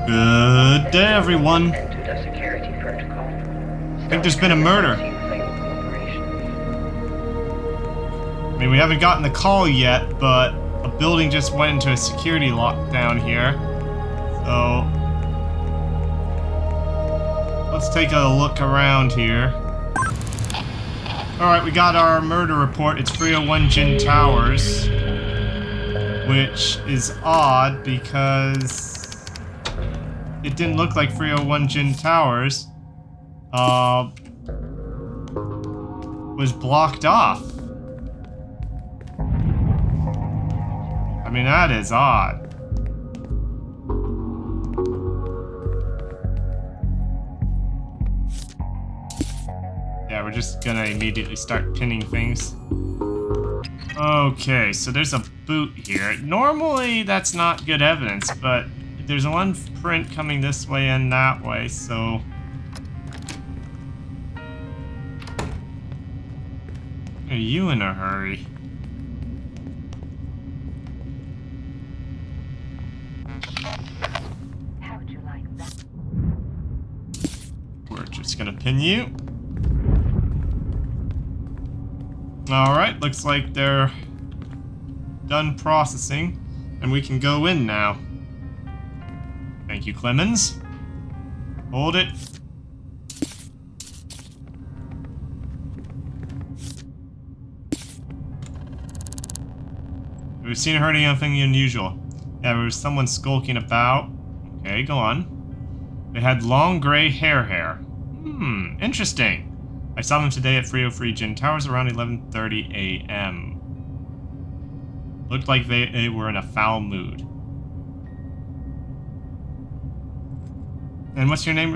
Good day, everyone. I think there's been a murder. I mean, we haven't gotten the call yet, but a building just went into a security lockdown here. So, let's take a look around here. Alright, we got our murder report. It's 301 Gin Towers. Which is odd because it didn't look like 301 Gin Towers was blocked off. I mean, that is odd. Yeah, we're just gonna immediately start pinning things. Okay, so there's a boot here. Normally, that's not good evidence, but there's one print coming this way and that way, so... Are you in a hurry? How would you like that? We're just gonna pin you. Alright, looks like they're done processing, and we can go in now. Thank you, Clemens. Hold it. We've seen or heard anything unusual. Yeah, there was someone skulking about. Okay, go on. They had long gray hair. Interesting. I saw them today at 303 Gin Towers around 11:30 a.m. Looked like they were in a foul mood. And what's your name?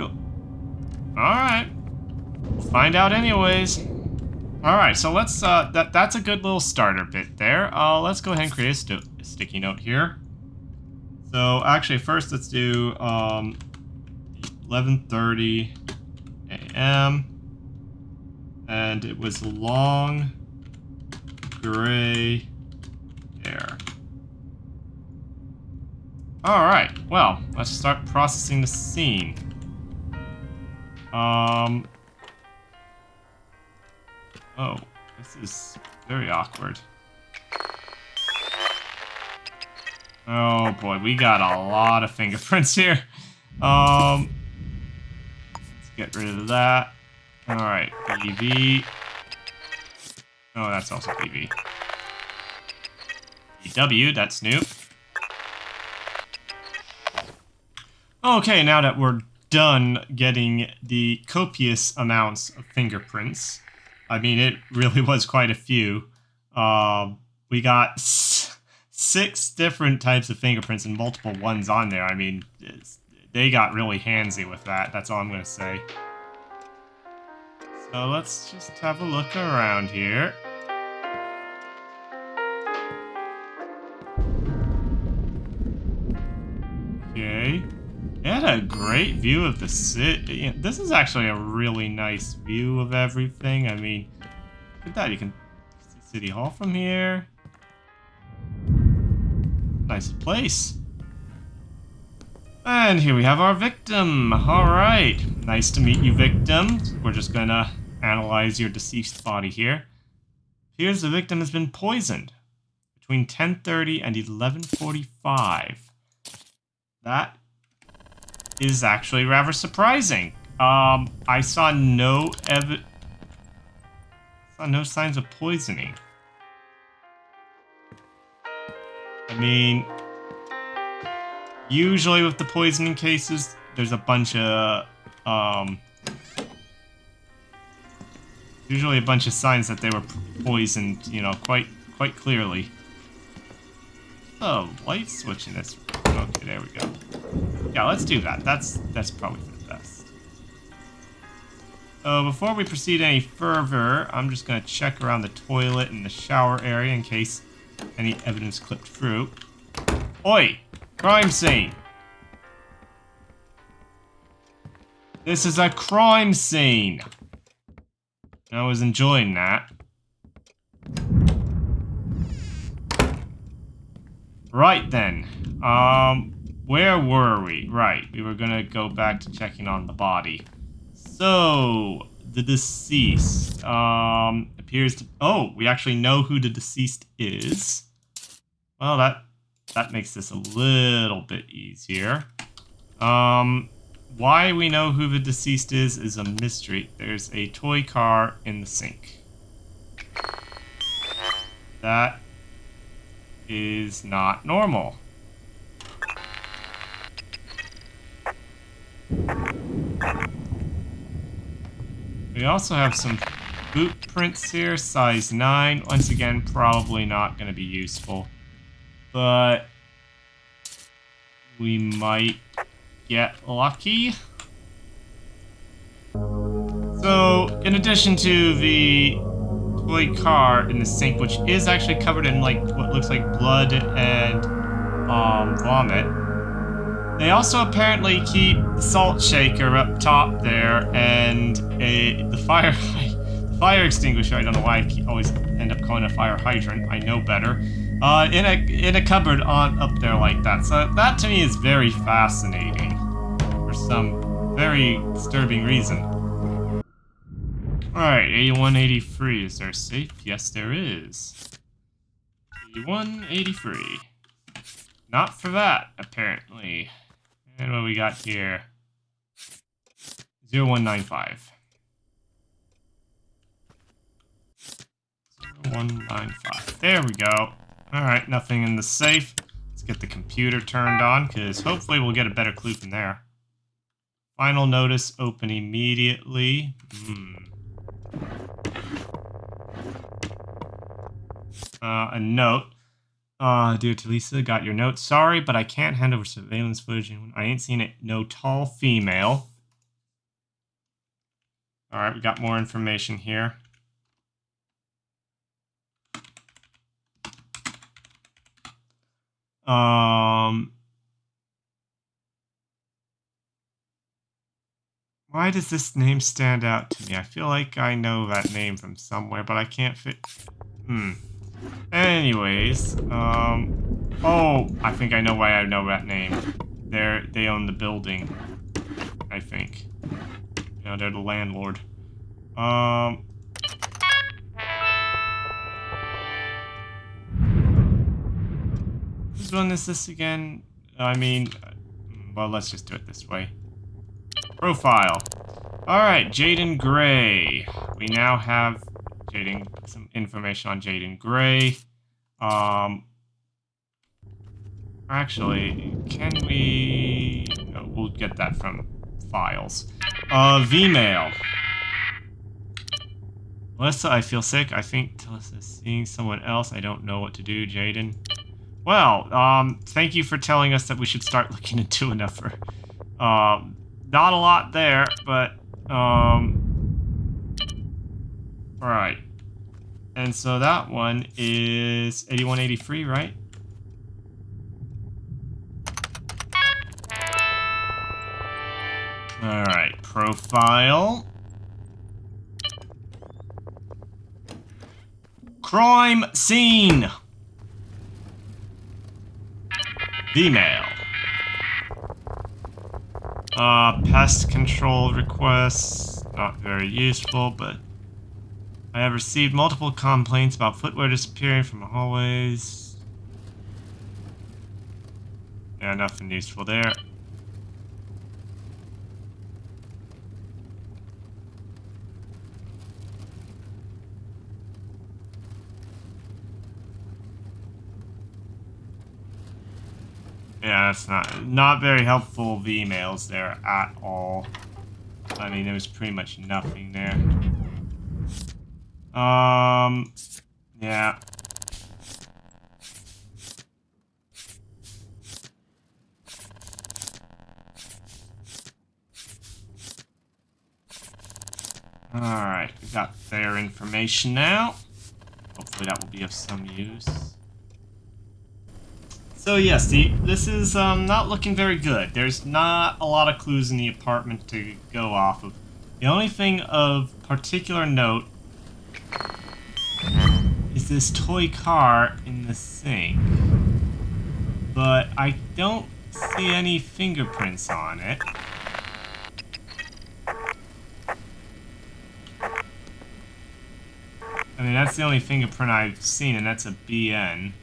Alright. We'll find out anyways. Alright, so let's, that's a good little starter bit there. Let's go ahead and create a sticky note here. So, actually, first let's do, 11:30 a.m. And it was long gray hair. Alright, well, let's start processing the scene. Oh, this is very awkward. Oh boy, we got a lot of fingerprints here. Let's get rid of that. Alright, BV. Oh, that's also BV. BW, that's new. Okay, now that we're done getting the copious amounts of fingerprints, I mean, it really was quite a few. We got 6 different types of fingerprints and multiple ones on there. I mean, they got really handsy with that. That's all I'm going to say. So let's just have a look around here. Okay. It had a great view of the city. This is actually a really nice view of everything. I mean, look at that. You can see City Hall from here. Nice place. And here we have our victim. Alright. Nice to meet you, victim. We're just gonna analyze your deceased body here. Appears the victim has been poisoned between 10:30 and 11:45. That is actually rather surprising. I saw no signs of poisoning. I mean, usually with the poisoning cases, there's a bunch of, usually a bunch of signs that they were poisoned, you know, quite clearly. Oh, light switching this. Okay, there we go. Yeah, let's do that. That's probably for the best. So before we proceed any further, I'm just gonna check around the toilet and the shower area in case any evidence clipped through. Oi! Crime scene! This is a crime scene! I was enjoying that. Right then. where were we? Right, we were gonna go back to checking on the body. So, the deceased, appears to... Oh, we actually know who the deceased is. Well, that makes this a little bit easier. Why we know who the deceased is a mystery. There's a toy car in the sink. That is not normal. We also have some boot prints here, size 9. Once again, probably not going to be useful. But we might get lucky. So, in addition to the toy car in the sink, which is actually covered in like what looks like blood and vomit, they also apparently keep the salt shaker up top there and the fire extinguisher. I don't know why I always end up calling it a fire hydrant. I know better. In a cupboard up there like that. So that to me is very fascinating for some very disturbing reason. Alright, 8183. Is there a safe? Yes, there is. 8183. Not for that, apparently. And what we got here? 0195. 0195. There we go. Alright, nothing in the safe. Let's get the computer turned on, because hopefully we'll get a better clue from there. Final notice, open immediately. A note. Dear Talisa, got your note. Sorry, but I can't hand over surveillance footage. I ain't seen it. No tall female. Alright, we got more information here. Why does this name stand out to me? I feel like I know that name from somewhere, but I can't fit... Anyways, oh, I think I know why I know that name. They own the building, I think. You know, they're the landlord. Whose one is this again? I mean, well, let's just do it this way. Profile. Alright, Jaden Gray. We now have some information on Jaden Gray. Actually, can we... No, we'll get that from files. V-mail. Melissa, I feel sick. I think Talisa is seeing someone else. I don't know what to do, Jaden. Well, thank you for telling us that we should start looking into enough for... not a lot there, but, alright. And so that one is 8183, right? Alright, profile. Crime scene! Female. Pest control requests, not very useful, but I have received multiple complaints about footwear disappearing from the hallways. Yeah, nothing useful there. Yeah, that's not very helpful emails there at all. I mean, there was pretty much nothing there. Yeah. Alright, we got their information now. Hopefully that will be of some use. So yes, this is not looking very good. There's not a lot of clues in the apartment to go off of. The only thing of particular note is this toy car in the sink. But I don't see any fingerprints on it. I mean, that's the only fingerprint I've seen, and that's a BN.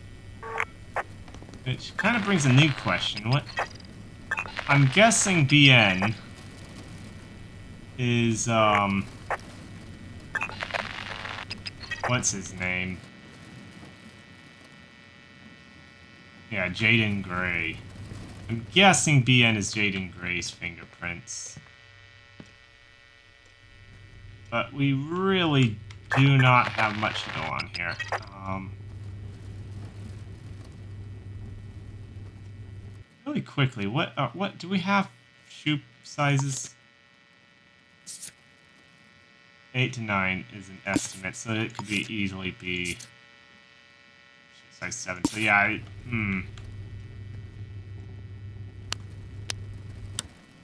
Which kind of brings a new question. What? I'm guessing BN is, what's his name? Yeah, Jaden Gray. I'm guessing BN is Jaden Gray's fingerprints. But we really do not have much to go on here. Really quickly, what do we have? Shoe sizes? 8 to 9 is an estimate, so it could easily be size 7. So yeah,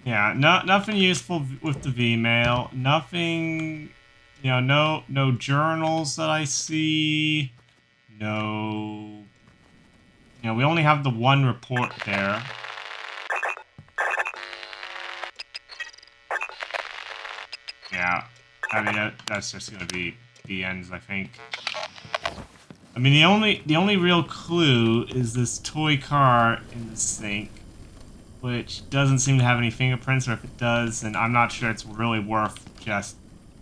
yeah, nothing useful with the V-mail. Nothing, you know, no journals that I see. No, you know, we only have the one report there. Yeah, I mean that's just gonna be the ends, I think. I mean, the only real clue is this toy car in the sink, which doesn't seem to have any fingerprints, or if it does, then I'm not sure it's really worth just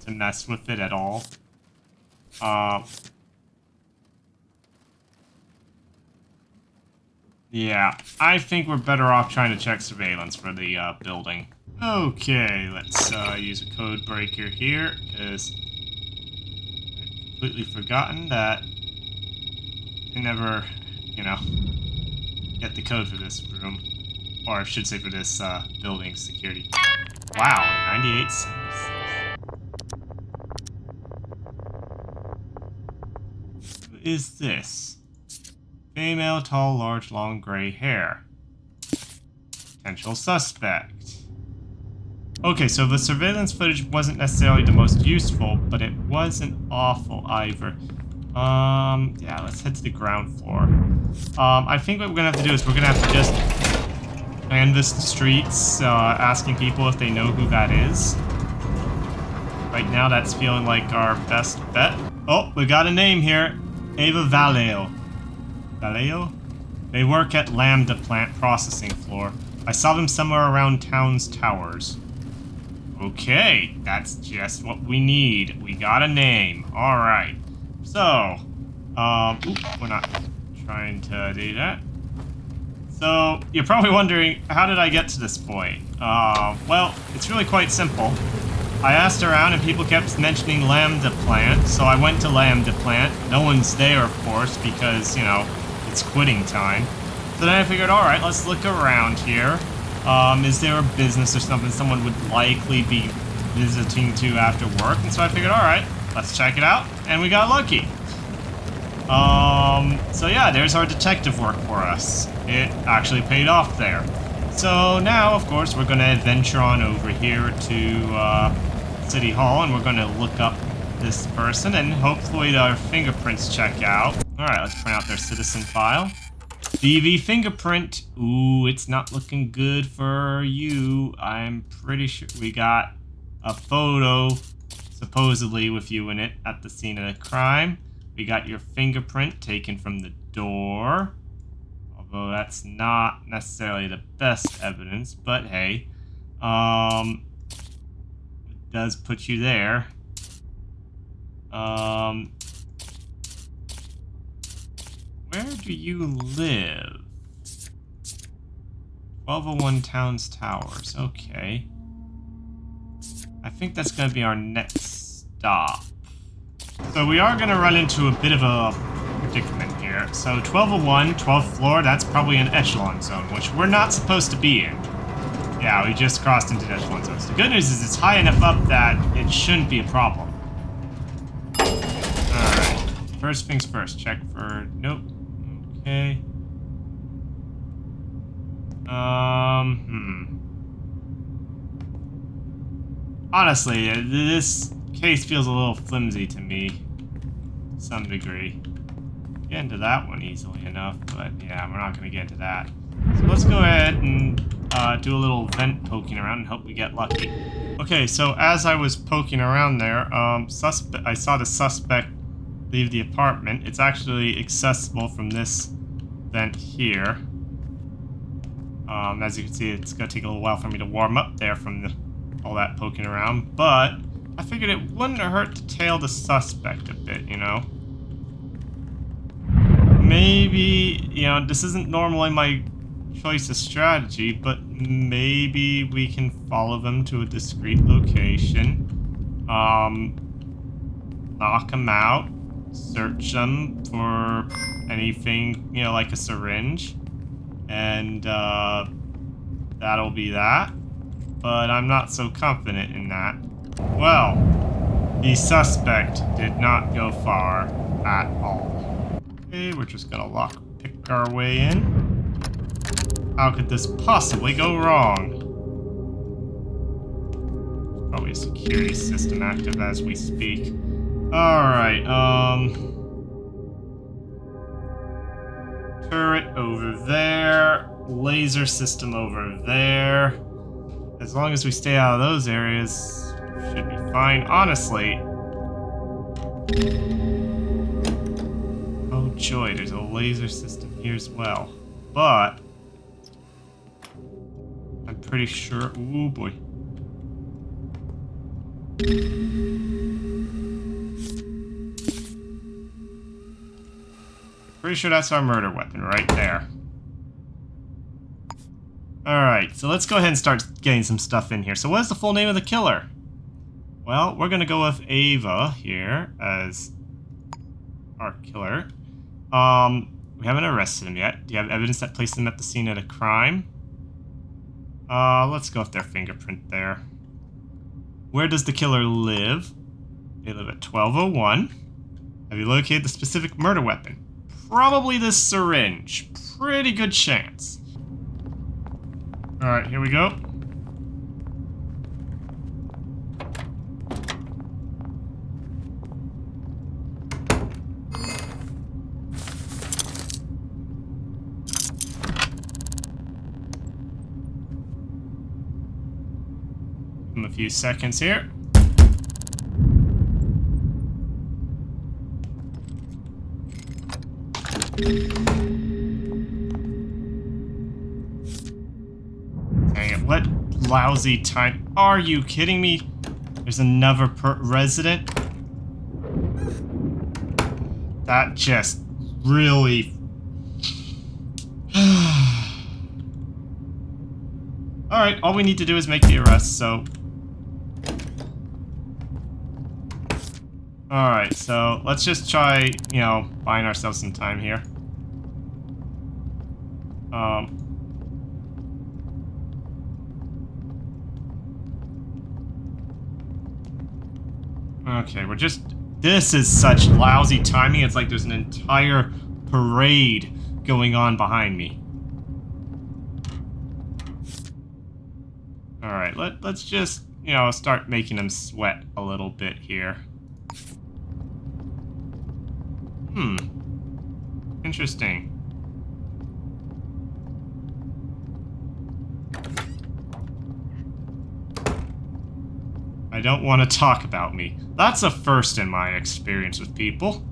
to mess with it at all. Yeah, I think we're better off trying to check surveillance for the building. Okay, let's use a code breaker here, because I've completely forgotten that I never, you know, get the code for this room. Or I should say for this building security. Wow, 9876. Who is this? Female, tall, large, long, gray hair. Potential suspect. Okay, so the surveillance footage wasn't necessarily the most useful, but it wasn't awful either. Yeah, let's head to the ground floor. I think what we're gonna have to do is we're gonna have to just canvass the streets, asking people if they know who that is. Right now, that's feeling like our best bet. Oh, we got a name here. Ava Vallejo. Vallejo? They work at Lambda plant processing floor. I saw them somewhere around town's towers. Okay, that's just what we need. We got a name. Alright. So, we're not trying to do that. So, you're probably wondering, how did I get to this point? Well, it's really quite simple. I asked around and people kept mentioning Lambda plant, so I went to Lambda plant. No one's there, of course, because, you know, it's quitting time. So then I figured, alright, let's look around here. Is there a business or something someone would likely be visiting to after work? And so I figured, alright, let's check it out. And we got lucky. So yeah, there's our detective work for us. It actually paid off there. So now, of course, we're going to venture on over here to City Hall, and we're going to look up this person, and hopefully our fingerprints check out. Alright, let's print out their citizen file. DV fingerprint. Ooh, it's not looking good for you. I'm pretty sure we got a photo, supposedly, with you in it at the scene of the crime. We got your fingerprint taken from the door. Although that's not necessarily the best evidence, but hey. It does put you there. Where do you live? 1201 Towns Towers. Okay. I think that's going to be our next stop. So we are going to run into a bit of a predicament here. So 1201, 12th floor, that's probably an echelon zone, which we're not supposed to be in. Yeah, we just crossed into the echelon zones. The good news is it's high enough up that it shouldn't be a problem. Alright. First things first. Check for... Nope. Okay. Honestly, this case feels a little flimsy to me. To some degree. Get into that one easily enough, but yeah, we're not going to get into that. So let's go ahead and do a little vent poking around and hope we get lucky. Okay, so as I was poking around there, I saw the suspect leave the apartment. It's actually accessible from this vent here. As you can see, it's going to take a little while for me to warm up there from all that poking around, but I figured it wouldn't hurt to tail the suspect a bit, you know? Maybe, you know, this isn't normally my choice of strategy, but maybe we can follow them to a discreet location, knock them out, search them for anything, you know, like a syringe, and that'll be that. But I'm not so confident in that. Well, the suspect did not go far at all. Okay, we're just gonna pick our way in. How could this possibly go wrong? Probably a security system active as we speak. Alright, turret over there. Laser system over there. As long as we stay out of those areas, should be fine. Honestly. Oh joy, there's a laser system here as well. But I'm pretty sure. Ooh boy. Pretty sure that's our murder weapon right there. Alright, so let's go ahead and start getting some stuff in here. So what is the full name of the killer? Well, we're going to go with Ava here as our killer. We haven't arrested him yet. Do you have evidence that placed him at the scene of a crime? Let's go with their fingerprint there. Where does the killer live? They live at 1201. Have you located the specific murder weapon? Probably this syringe. Pretty good chance. Alright, here we go. Give him a few seconds here. Dang it, what lousy time. Are you kidding me? There's another resident? That just really... Alright, all we need to do is make the arrest, so... Alright, so let's just try, you know, buying ourselves some time here. Okay, we're just... This is such lousy timing. It's like there's an entire parade going on behind me. Alright, let's just, you know, start making them sweat a little bit here. Interesting. I don't want to talk about me. That's a first in my experience with people.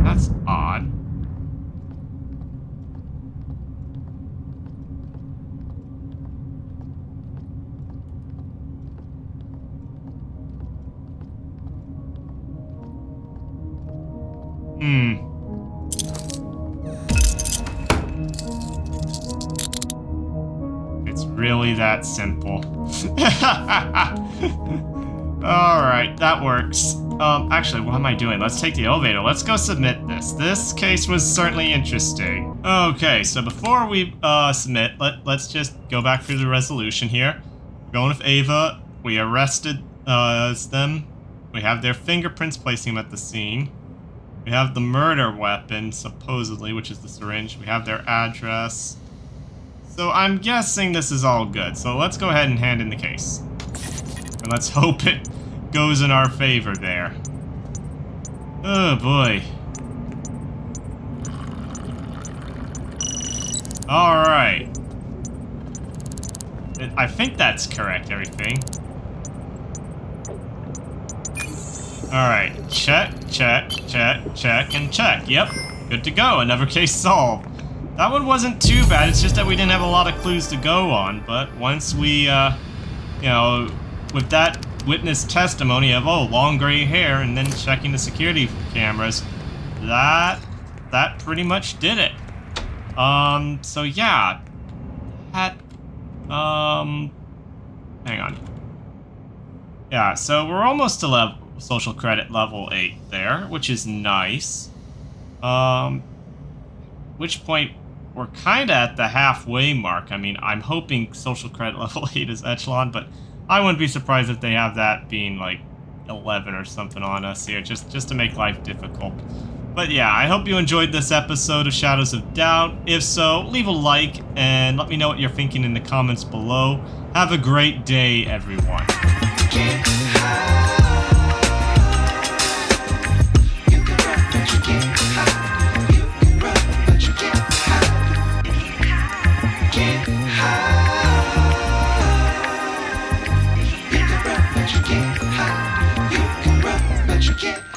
That's odd. It's really that simple. Alright, that works. Actually, what am I doing? Let's take the elevator. Let's go submit this. This case was certainly interesting. Okay, so before we submit, let's just go back through the resolution here. We're going with Ava. We arrested them. We have their fingerprints placing them at the scene. We have the murder weapon, supposedly, which is the syringe. We have their address. So I'm guessing this is all good. So let's go ahead and hand in the case. And let's hope it goes in our favor there. Oh boy. Alright. I think that's correct, everything. Alright, check, check, check, check, and check. Yep, good to go. Another case solved. That one wasn't too bad, it's just that we didn't have a lot of clues to go on, but once we, you know, with that witness testimony of, oh, long gray hair, and then checking the security cameras, that pretty much did it. So yeah, that, hang on. Yeah, so we're almost to social credit level 8 there, which is nice. Which point we're kind of at the halfway mark. I mean, I'm hoping social credit level 8 is echelon, but I wouldn't be surprised if they have that being like 11 or something on us here, just to make life difficult. But yeah, I hope you enjoyed this episode of Shadows of Doubt. If so, leave a like and let me know what you're thinking in the comments below. Have a great day, everyone. You can